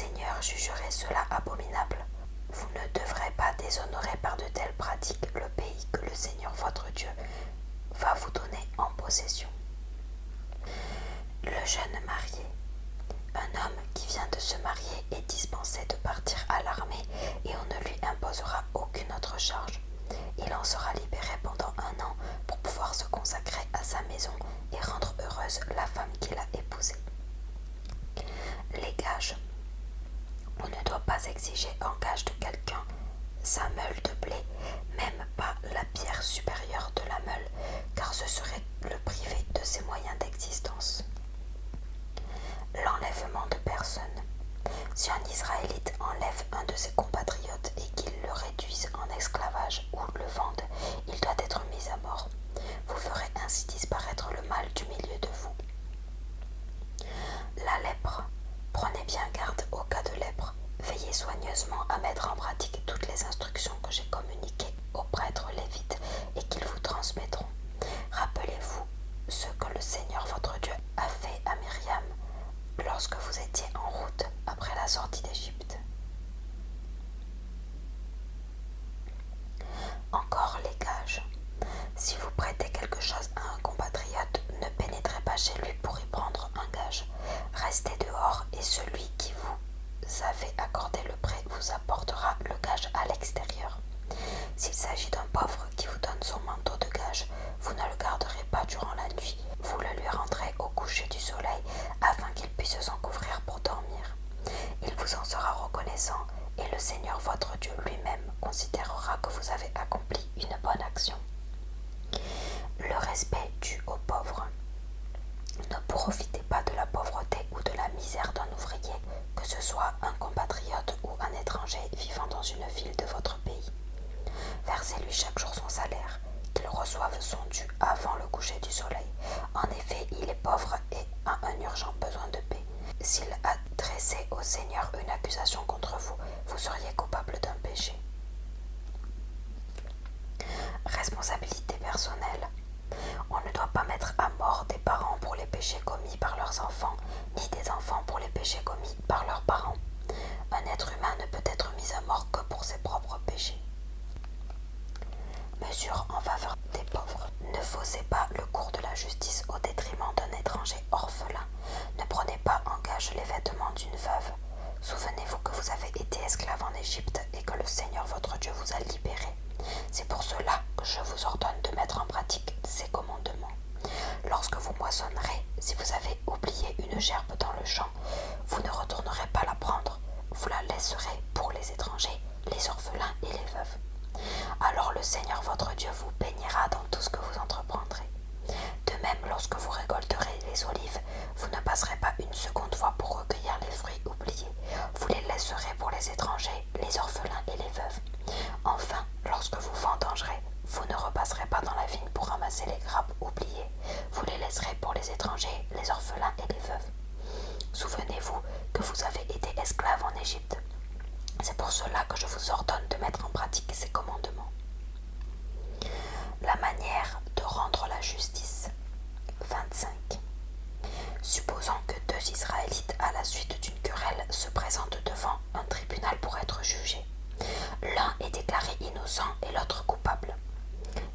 Seigneur jugerait cela abominable. Vous ne devrez pas déshonorer par de telles pratiques le pays que le Seigneur votre Dieu va vous donner en possession. Le jeune marié. Un homme qui vient de se marier est dispensé de partir à l'armée et on ne lui imposera aucune autre charge. Il en sera libéré pendant 1 an pour pouvoir se consacrer à sa maison et rendre heureuse la femme qu'il a épousée. Les gages. On ne doit pas exiger en gage de quelqu'un sa meule de blé, même pas la pierre supérieure de la meule, car ce serait le priver de ses moyens d'existence. L'enlèvement de personnes. Si un Israélite enlève un de ses compatriotes et qu'il le réduise en esclavage ou le vende, il doit être mis à mort. Vous ferez ainsi disparaître le mal du milieu de vous. La lèpre. Prenez bien garde au cas de lèpre. Veillez soigneusement à mettre en pratique toutes les instructions que j'ai communiquées aux prêtres lévites et qu'ils vous transmettront. Rappelez-vous ce que le Seigneur votre Dieu a fait à Myriam lorsque vous étiez en route après la sortie d'Égypte. Encore les gages. Si vous prêtez quelque chose à un compatriote, ne pénétrez pas chez lui pour y prendre un gage. Restez dehors et celui qui vous avez accordé le prêt vous apportera le gage à l'extérieur. S'il s'agit d'un pauvre qui vous donne son manteau de gage, vous ne le garderez pas durant la nuit. Vous le lui rendrez au coucher du soleil afin qu'il puisse s'en couvrir pour dormir. Il vous en sera reconnaissant et le Seigneur votre Dieu lui-même considérera que vous avez accompli une bonne action. Le respect dû aux pauvres. Ne profitez pas de la pauvreté ou de la misère d'un ouvrier, que ce soit un compatriote ou un étranger vivant dans une ville de votre pays. Versez-lui chaque jour son salaire, qu'il reçoive son dû avant le coucher du soleil. En effet, il est pauvre et a un urgent besoin de paix. S'il a dressé au Seigneur une accusation contre vous, vous seriez coupable d'un péché. Responsabilité personnelle. On ne doit pas mettre à mort des parents pour les péchés commis par leurs enfants, ni des enfants pour les péchés commis par leurs parents. Un être humain ne peut être mis à mort que pour ses propres péchés. Mesures en faveur des pauvres. Ne faussez pas le cours de la justice au détriment d'un étranger orphelin. Ne prenez pas en gage les vêtements d'une veuve. Souvenez-vous que vous avez été esclave en Égypte et que le Seigneur votre Dieu vous a libéré. C'est pour cela que je vous ordonne de mettre en pratique ces commandements. Lorsque vous moissonnerez, si vous avez oublié une gerbe dans le champ, vous ne retournerez pas la prendre. Vous la laisserez pour les étrangers, les orphelins et les veuves. Alors le Seigneur votre Dieu vous bénira dans tout ce que vous entreprendrez. De même, lorsque vous récolterez les olives, vous ne passerez pas une seconde fois pour recueillir les fruits oubliés. Vous les laisserez pour les étrangers, les orphelins et les veuves. Enfin, lorsque vous vendangerez, vous ne repasserez pas dans la vigne pour ramasser les grappes oubliées. Vous les laisserez pour les étrangers, les orphelins et les veuves. Souvenez-vous que vous avez été esclave en Égypte. C'est pour cela que je vous ordonne de mettre en pratique ces commandements. La manière de rendre la justice. 25. Supposons que 2 Israélites, à la suite d'une querelle, se présentent devant un tribunal pour être jugés. L'un est déclaré innocent et l'autre coupable.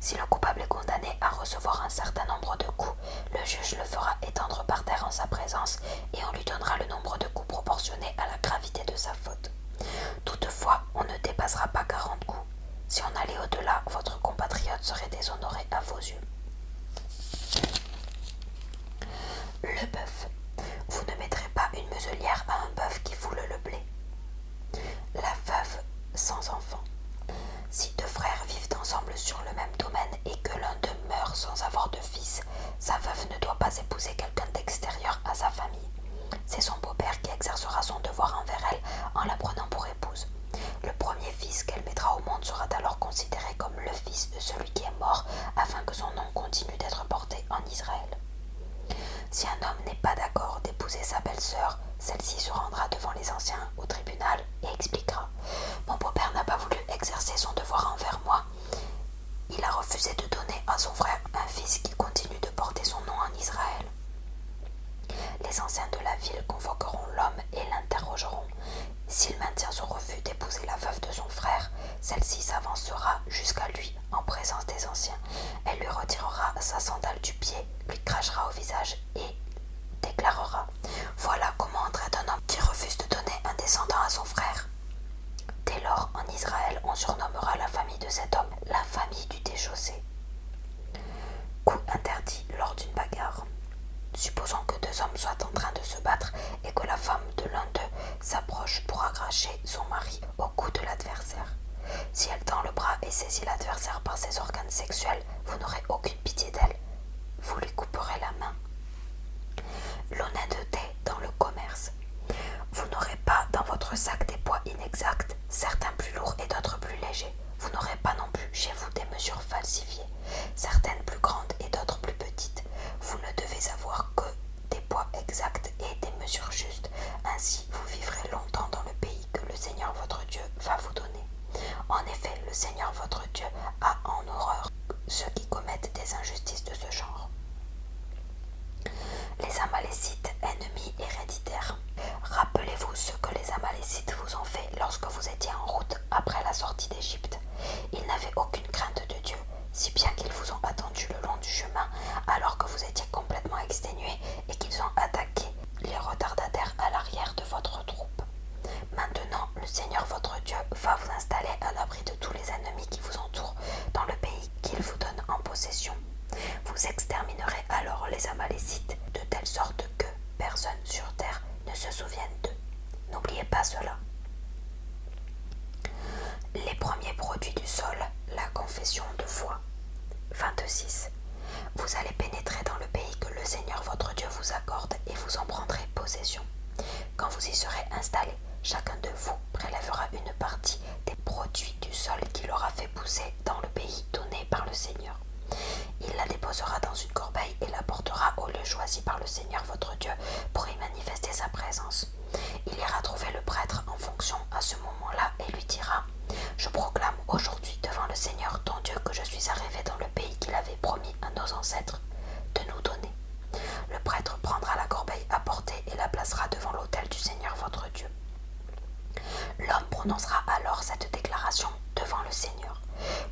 Si le coupable est condamné à recevoir un certain nombre de coups, le juge le fera étendre par terre en sa présence et on lui donnera le nombre de coups proportionné à la gravité de sa faute. Toutefois, on ne dépassera pas 40 coups. Si on allait au-delà, votre compatriote serait déshonoré à vos yeux. Le bœuf. Vous ne mettrez pas une muselière à un bœuf qui foule le blé. La veuve sans enfant. Si 2 d'arracher son mari au cou de l'adversaire. Si elle tend le bras et saisit l'adversaire par ses organes sexuels, vous n'aurez aucune pitié d'elle. Vous lui couperez la main. L'honnêteté dans le commerce. Vous n'aurez pas dans votre sac des poids inexacts, certains plus lourds et d'autres plus légers. Vous n'aurez pas non plus chez vous des mesures falsifiées, certaines plus grandes et d'autres plus petites. Vous ne devez avoir que des poids exacts et des mesures justes. Ainsi, vous vivrez longtemps dans le pays que le Seigneur votre Dieu va vous donner. En effet, le Seigneur votre Dieu a en horreur ceux qui commettent des injustices de ce genre. Les Amalécites, ennemis héréditaires. Rappelez-vous ce que les Amalécites vous ont fait lorsque vous étiez en route après la sortie d'Égypte. Ils n'avaient aucune crainte de Dieu, si bien qu'ils vous ont attendu le long du chemin alors que vous étiez complètement exténués et qu'ils ont attaqué les retardataires à l'arrière de votre troupe. Maintenant, le Seigneur votre Dieu va vous installer à l'abri de tous les ennemis qui vous entourent dans le pays qu'il vous donne en possession. Vous exterminerez alors les Amalécites de telle sorte que personne sur terre ne se souvienne d'eux. N'oubliez pas cela. Les premiers produits du sol, la confession de foi. 26. Vous allez pénétrer dans le pays que le Seigneur votre Dieu vous accorde et vous en prendrez possession. Quand vous y serez installés, chacun de vous prélèvera une partie des produits du sol qu'il aura fait pousser dans le pays donné par le Seigneur. Il la déposera dans une corbeille et la portera au lieu choisi par le Seigneur votre Dieu pour y manifester sa présence. Il ira trouver le prêtre en fonction à ce moment-là et lui dira « Je proclame aujourd'hui devant le Seigneur ton Dieu que je suis arrivé dans le pays qu'il avait promis à nos ancêtres de nous donner. » Le prêtre prendra la corbeille à porter et la placera devant l'autel du Seigneur votre Dieu. L'homme prononcera alors cette déclaration devant le Seigneur.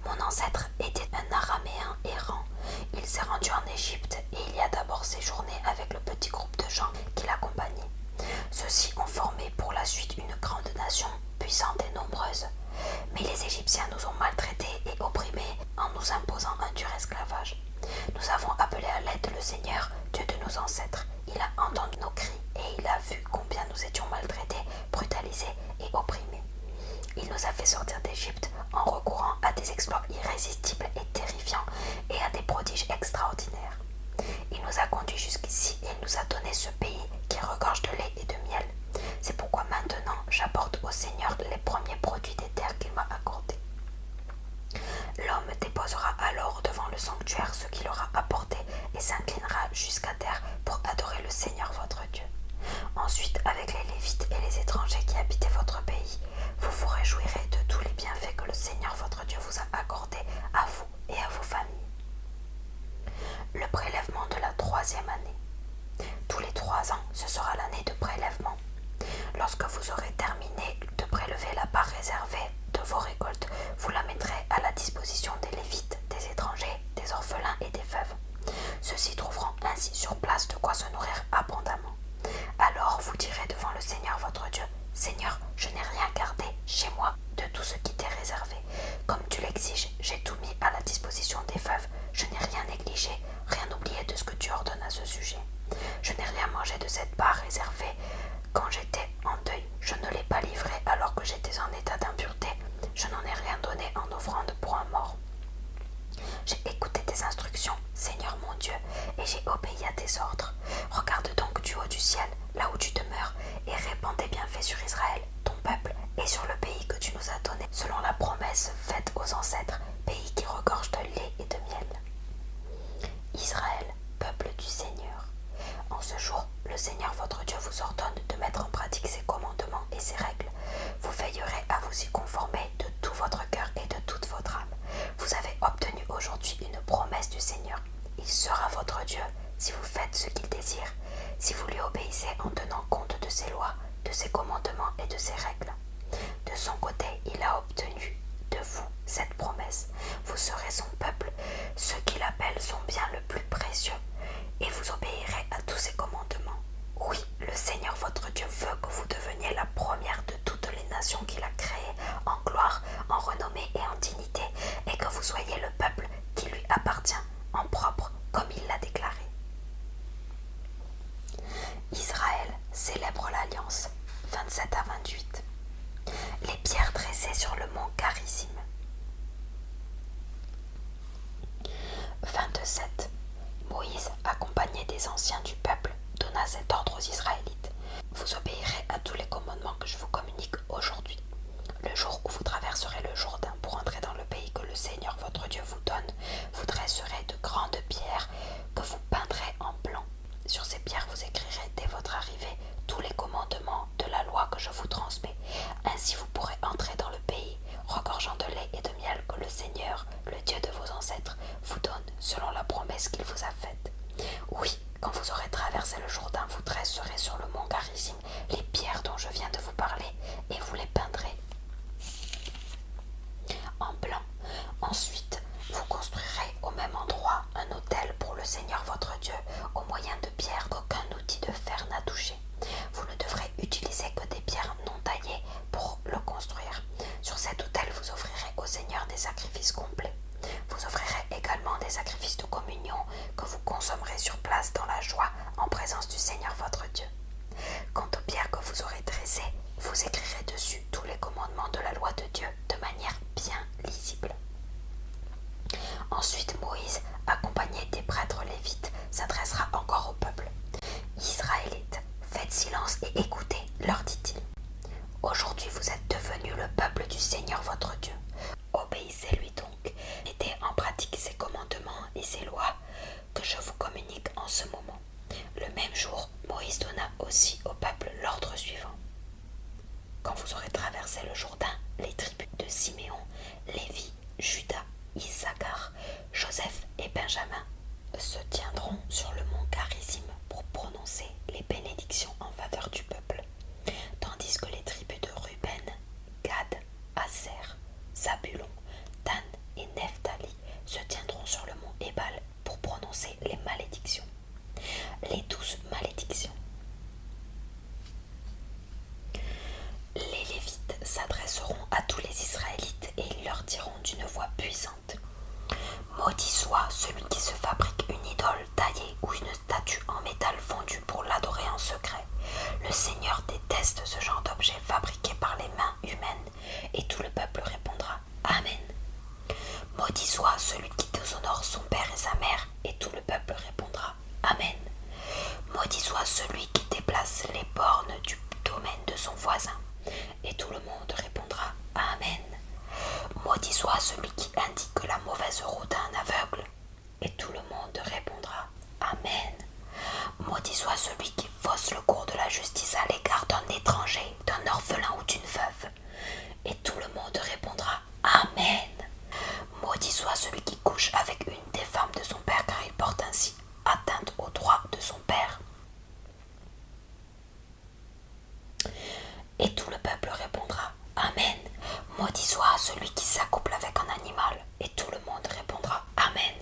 Mon ancêtre était un Araméen errant. Il s'est rendu en Égypte et il y a d'abord séjourné avec le petit groupe de gens qui l'accompagnaient. Ceux-ci ont formé pour la suite une grande nation, puissante et nombreuse. Mais les Égyptiens nous ont maltraités et opprimés en nous imposant un dur esclavage. Nous avons appelé à l'aide le Seigneur, Dieu de nos ancêtres. Il a entendu nos cris et il a vu combien nous étions maltraités, brutalisés et opprimés. Il nous a fait sortir d'Égypte en recourant à des exploits irrésistibles et terrifiants et à des prodiges extraordinaires. Il nous a conduits jusqu'ici et il nous a donné ce pays qui regorge de lait et de miel. C'est pourquoi maintenant j'apporte au Seigneur les premiers produits des terres qu'il m'a accordées. L'homme déposera alors devant le sanctuaire ce qu'il aura apporté et s'inclinera jusqu'à terre pour adorer le Seigneur votre Dieu. Ensuite, avec les Lévites et les étrangers qui habitaient votre pays, vous vous réjouirez de tous les bienfaits que le Seigneur votre Dieu vous a accordés à vous et à vos familles. Le prélèvement de la 3e année. Tous les 3 ans, ce sera l'année de prélèvement. Lorsque vous aurez terminé de prélever la part réservée de vos récoltes, vous la mettrez à la disposition des Lévites, des étrangers, des orphelins et des veuves. Ceux-ci trouveront ainsi sur place de quoi se nourrir abondamment. Alors vous direz devant le Seigneur votre Dieu, « Seigneur, je n'ai rien gardé chez moi de tout ce qui t'est réservé. Comme tu l'exiges, j'ai tout mis à la disposition des veuves. Je n'ai rien négligé, rien oublié de ce que tu ordonnes à ce sujet. Je n'ai rien mangé de cette part réservée. Quand j'étais en deuil, je ne l'ai pas livré alors que j'étais en état d'impureté. Je n'en ai rien donné en offrande pour un mort. J'ai écouté tes instructions, Seigneur mon Dieu, et j'ai obéi à tes ordres. Regarde donc du haut du ciel, là où tu demeures, et répands tes bienfaits sur Israël, ton peuple, et sur le pays que tu nous as donné, selon la promesse faite aux ancêtres, pays qui regorge de lait et de miel. Israël, peuple du Seigneur. En ce jour, le Seigneur votre Dieu vous ordonne de mettre en pratique ses commandements et ses règles. Vous veillerez à vous y conformer de tout votre cœur et de toute votre âme. Vous avez obtenu aujourd'hui une promesse du Seigneur. Il sera votre Dieu si vous faites ce qu'il désire, si vous lui obéissez en tenant compte de ses lois, de ses commandements et de ses règles. De son côté, il a obtenu de vous cette promesse. Vous serez son peuple, ceux qu'il appelle son bien le plus précieux, et vous obéirez à tous ses commandements. Oui, le Seigneur votre Dieu veut que vous deveniez la première de toutes les nations qu'il a créées, en gloire, en renommée et en dignité, et que vous soyez le peuple qui lui appartient, en propre, comme il l'a déclaré. Israël célèbre l'alliance, 27 à 28. dressé sur le mont Garizim. 27. Moïse, accompagné des anciens du peuple, donna cet ordre aux Israélites. Vous obéirez à tous les commandements que je vous communique aujourd'hui. Le jour où vous traverserez le Jourdain pour entrer dans le pays que le Seigneur votre Dieu vous donne, vous dresserez de grandes pierres que vous peindrez en blanc. Sur ces pierres, vous écrirez dès votre arrivée tous les commandements de la loi que je vous transmets. Ainsi vous pourrez entrer dans le pays, regorgeant de lait et de miel que le Seigneur, le Dieu de vos ancêtres, vous donne selon la promesse qu'il vous a faite. Oui, quand vous aurez traversé le Jourdain, vous dresserez sur le mont Garizim les pierres dont je viens de vous parler et vous les peindrez en blanc. Ensuite, vous construirez au même endroit un autel pour le Seigneur votre Dieu au moyen de pierres qu'aucun outil de fer n'a touché. Vous ne devrez utiliser que des pierres non taillées pour le construire. Sur cet autel, vous offrirez au Seigneur des sacrifices complets. Vous offrirez également des sacrifices de communion que vous consommerez sur place dans la joie en présence du Seigneur votre Dieu. Quant aux pierres que vous aurez dressées, vous écrirez dessus tous les commandements de la loi de Dieu de manière bien lisible. Ensuite, Moïse, accompagné des prêtres lévites, s'adressera encore au peuple. Israélites, faites silence et écoutez, leur dit-il. Aujourd'hui, vous êtes devenus le peuple du Seigneur votre Dieu. Obéissez-lui donc. Mettez en pratique ses commandements et ses lois que je vous communique en ce moment. Le même jour, Moïse donna aussi au peuple l'ordre suivant. Quand vous aurez traversé le Jourdain, les tribus de Siméon, Lévi, Juda, Issachar, Joseph et Benjamin se tiendront sur le mont Garizim pour prononcer les bénédictions en faveur du peuple, tandis que les tribus de Ruben, Gad, Aser, Zabulon, Dan et Nephtali se tiendront sur le mont Ébal pour prononcer les malédictions. Les 12 malédictions. Les Lévites s'adresseront à tous les Israélites et ils leur diront d'une voix puissante: Maudit soit celui qui se fabrique une idole taillée ou une statue en métal fondu pour l'adorer en secret. Le Seigneur déteste ce genre d'objet fabriqué par les mains humaines. Et tout le peuple répondra Amen. Maudit soit celui qui déshonore son père et sa mère. Et tout le peuple répondra Amen. Maudit soit celui qui déplace les bornes du domaine de son voisin. Et tout le monde répondra Amen. Maudit soit celui qui indique la mauvaise route à un aveugle. Et tout le monde répondra Amen. Maudit soit celui qui fausse le cours de la justice à l'égard d'un étranger, d'un orphelin ou d'une veuve. Et tout le monde répondra Amen. Maudit soit celui qui couche avec une des femmes de son père car il porte ainsi atteinte aux droits de son père. Et tout le peuple répondra Amen. Maudit soit celui qui s'accouple avec un animal. Et tout le monde répondra Amen.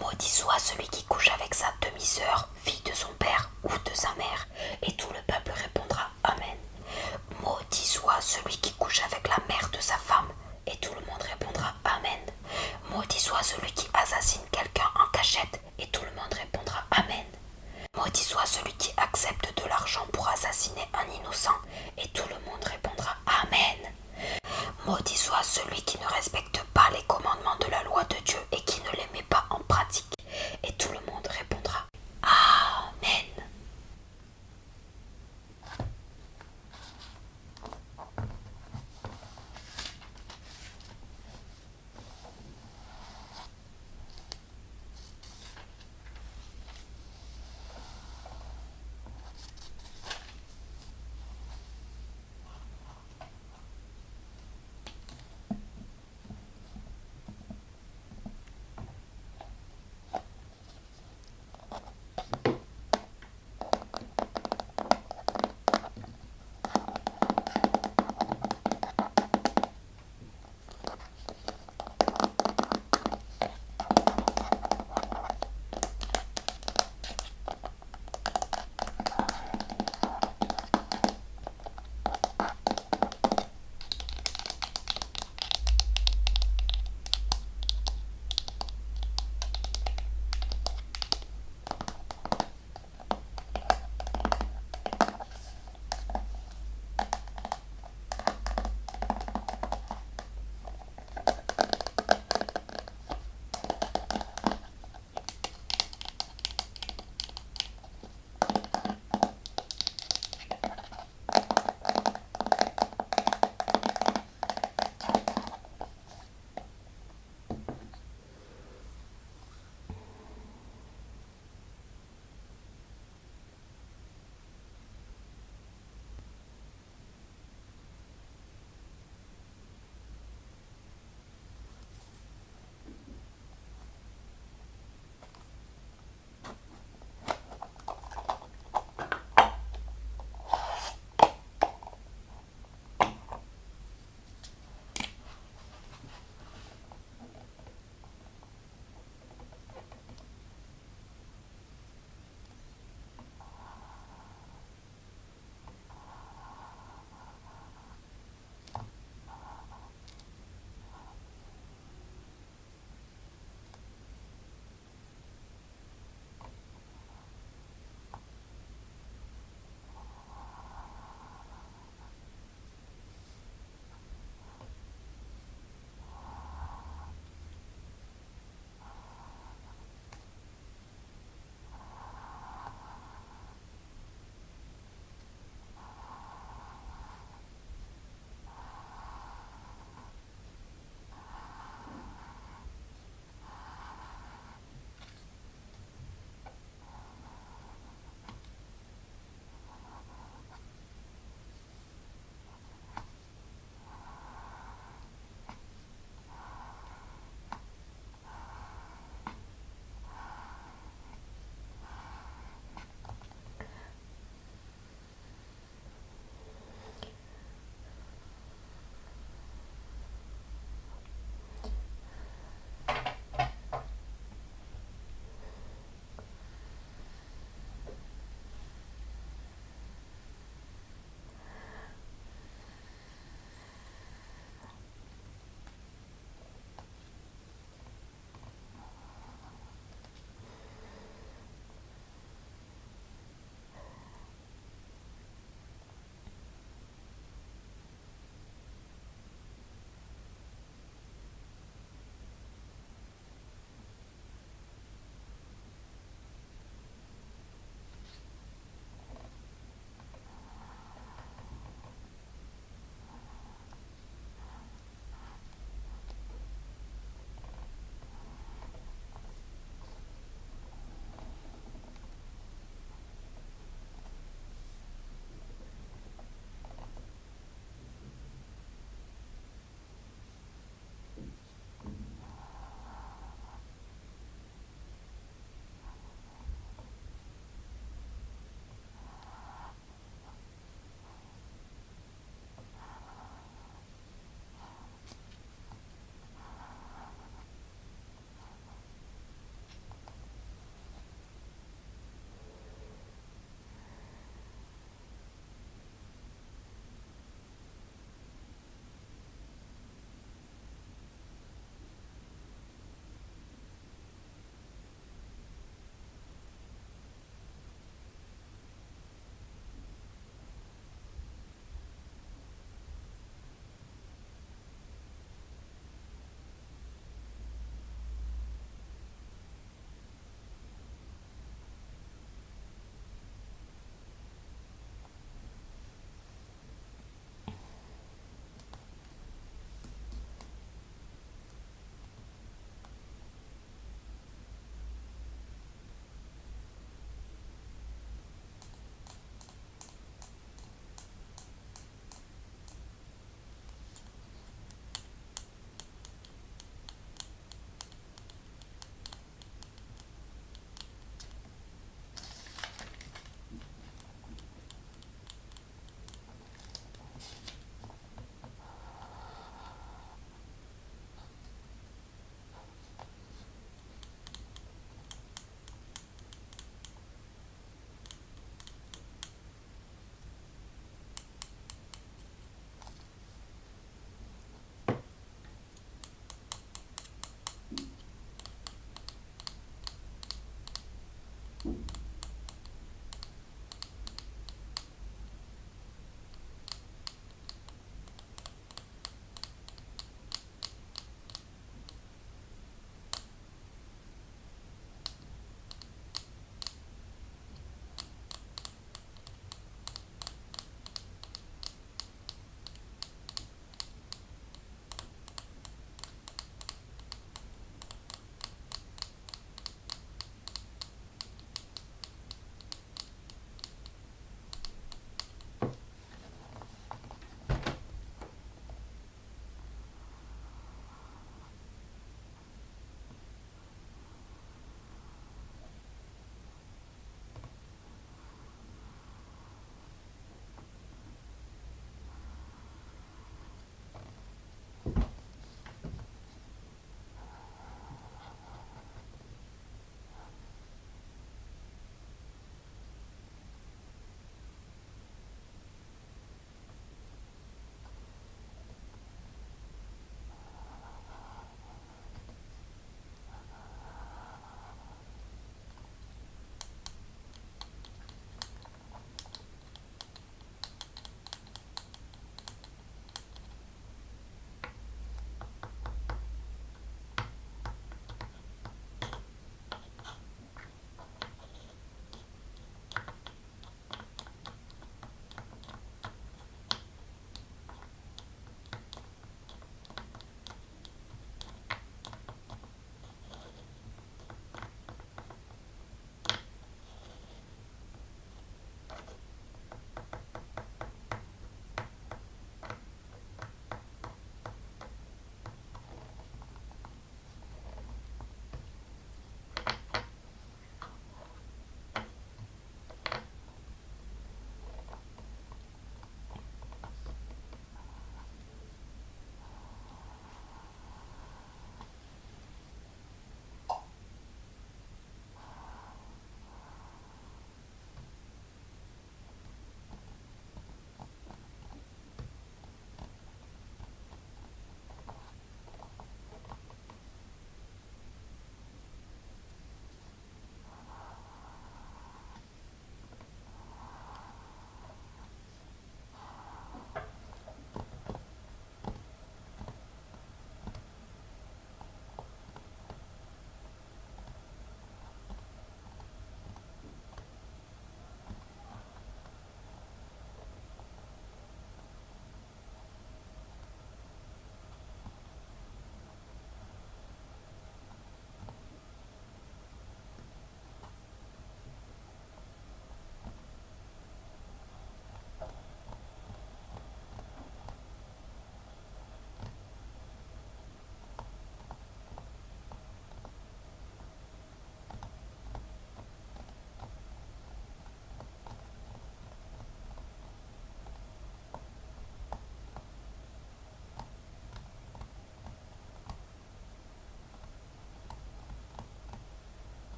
Maudit soit celui qui couche avec sa demi-sœur, fille de son père ou de sa mère. Et tout le peuple répondra Amen. Maudit soit celui qui couche avec la mère de sa femme. Et tout le monde répondra Amen. Maudit soit celui qui assassine quelqu'un en cachette. Et tout le monde répondra Amen. Maudit soit celui qui accepte de l'argent pour assassiner un innocent. Et tout le monde répondra Amen. Maudit soit celui qui ne respecte